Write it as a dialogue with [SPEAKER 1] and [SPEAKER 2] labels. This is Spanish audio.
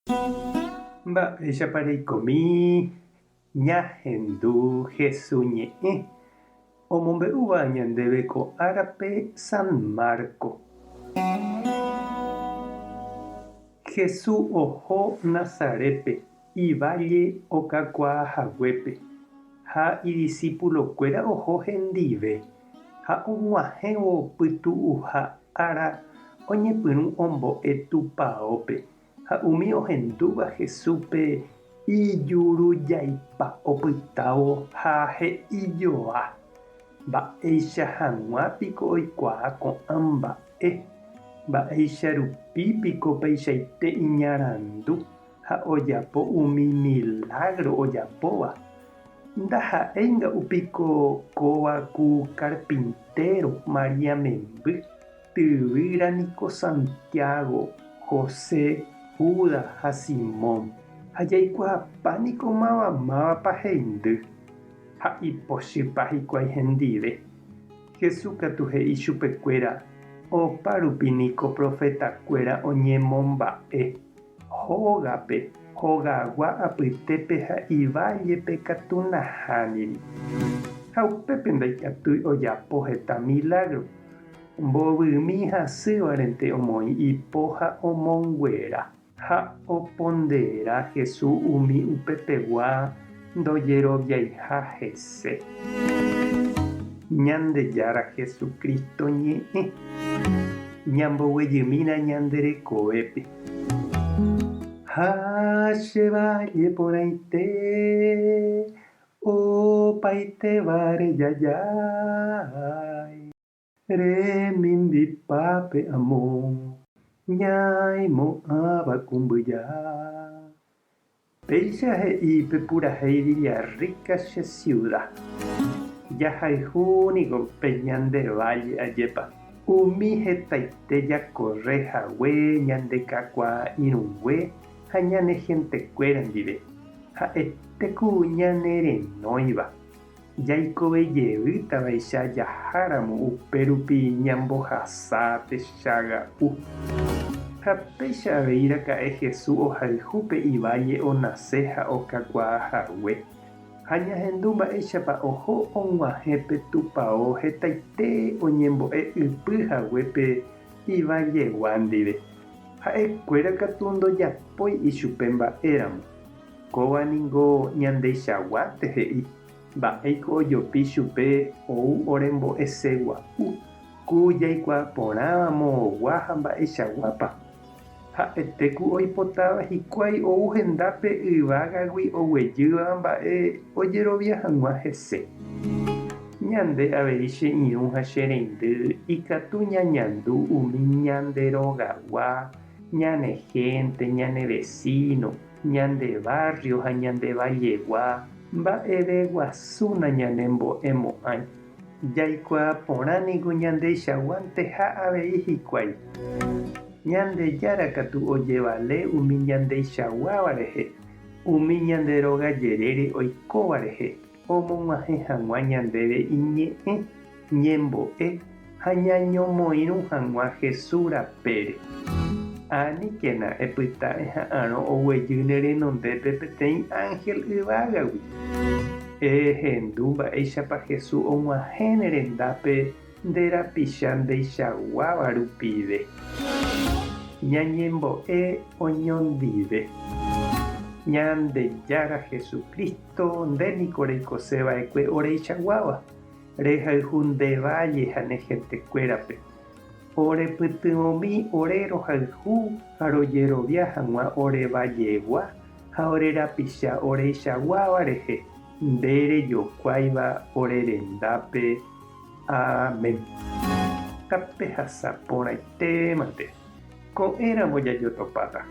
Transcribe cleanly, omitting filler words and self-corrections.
[SPEAKER 1] Mba'éichapareikomi ñahendu Jesús ñe'ẽ omombe'úva ñandéve ko árape San Marco. Jesús oho Nazarépe, ivalle okakuaahaguépe, ha idiscípulokuéra oho hendive, ha og̃uahẽvo pytu'uha ára oñepyrũ ombo'e tupãópe, ha umi ohendúva Jesúspe ijurujaipa opytávo ha he'ijoa. Mba'éicha hag̃uápiko oikuaa ko'ã mba'e, mba'éicharupípiko peichaite iñarandu ha ojapo umi milagro ojapóva. Ndaha'éinga upiko kóva ku carpintero Maria memby, tyvýraniko Santiago, José, Judas ha Simón, ha jaikuaapániko mávapa hendy. Ha ipochypa hikuái hendive. Jesús katu he'i chupekuéra opárupiniko profetakuéra oñemomba'e hógape, hogagua apytépe ha ivallepe katu nahániri. Ha upépe ndaikatúi ojapo heta milagro. Mbovymi hasývarente omoĩ ipo ha omonguera ha opondera Jesús umi upepegua ndojeroviaiha hese. Ñandejára Jesucristo ñe'ẽ ñamboguejymína ñanderekovépe. Ha che valle porãite opaitéva rejajái remimbi'ápe amo ñaimo'ãva kumbyja. Péicha he'ípe purahéi Villarrica che ciudad. Jahayhúniko pe ñande valle ajépa. Umi hetaite jakorréhague, ñandekakuaa irũngue ha ñane hentekuéra ndive. Ha'etéku ñanerenóiva. Jaikovejevýtavaicha jaháramo upérupi ñambohasa techaga'u. Ha péicha avei iraka'e Jesús ohayhúpe ivalle onase ha okakuaahague. Ha ñahendu mba'éichapa oho og̃uahẽpe tupão hetaite oñembo'e ipyhaguépe ivallegua ndive. Ha'ekuéra katu ndojapói ichupe mba'éramo. Kóvaniko ñandeichaguáte he'i. Mba'éiko ojopi chupe ou orembo'esegua'u ku jaikuaaporãvamo ogua ha mba'eichaguápa. Ha'etéku oipotáva hikuái ou hendápe yvágagui oguejýva mba'e ojerovia hag̃ua hese. Ñande avei che irũ ha che reindy ikatu ñañandu umi ñande rogagua, ñane gente, ñane vecino, ñande barrio ha ñande vallegua mba'eve guasúna ñanembo'emo'ãi. Jaikuaaporãniko ñandeichaguánte ha avei hikuái. Ñandejára katu ojevale umi ñandeichaguáva rehe, umi ñanderogajerére oikóva rehe, omog̃uahẽ hag̃ua ñandéve iñe'ẽ, ñembo'e ha ñañomoirũ hag̃ua Jesús rapére. Aníkena epyta'e ha'ãrõ oguejy ne renondépe peteĩ ángel yvágagui. Ehendu mba'éichapa Jesús og̃uahẽ ne rendápe nde rapicha ndeichaguáva rupive. Ñañembo'e oñondive. Ñandejára Jesucristo ndéniko reikoseva'ekue oreichaguáva. Rehayhu valle ha ne hentekuérape. Orepytyvõmi ore rohayhu ha rojerovia hag̃ua orevajegua ha orerapicha oreichaguáva rehe nde rejokuáiva ore rendápe. Amén. Tape hasapórãitémante. Ko'ẽramo jajotopáta.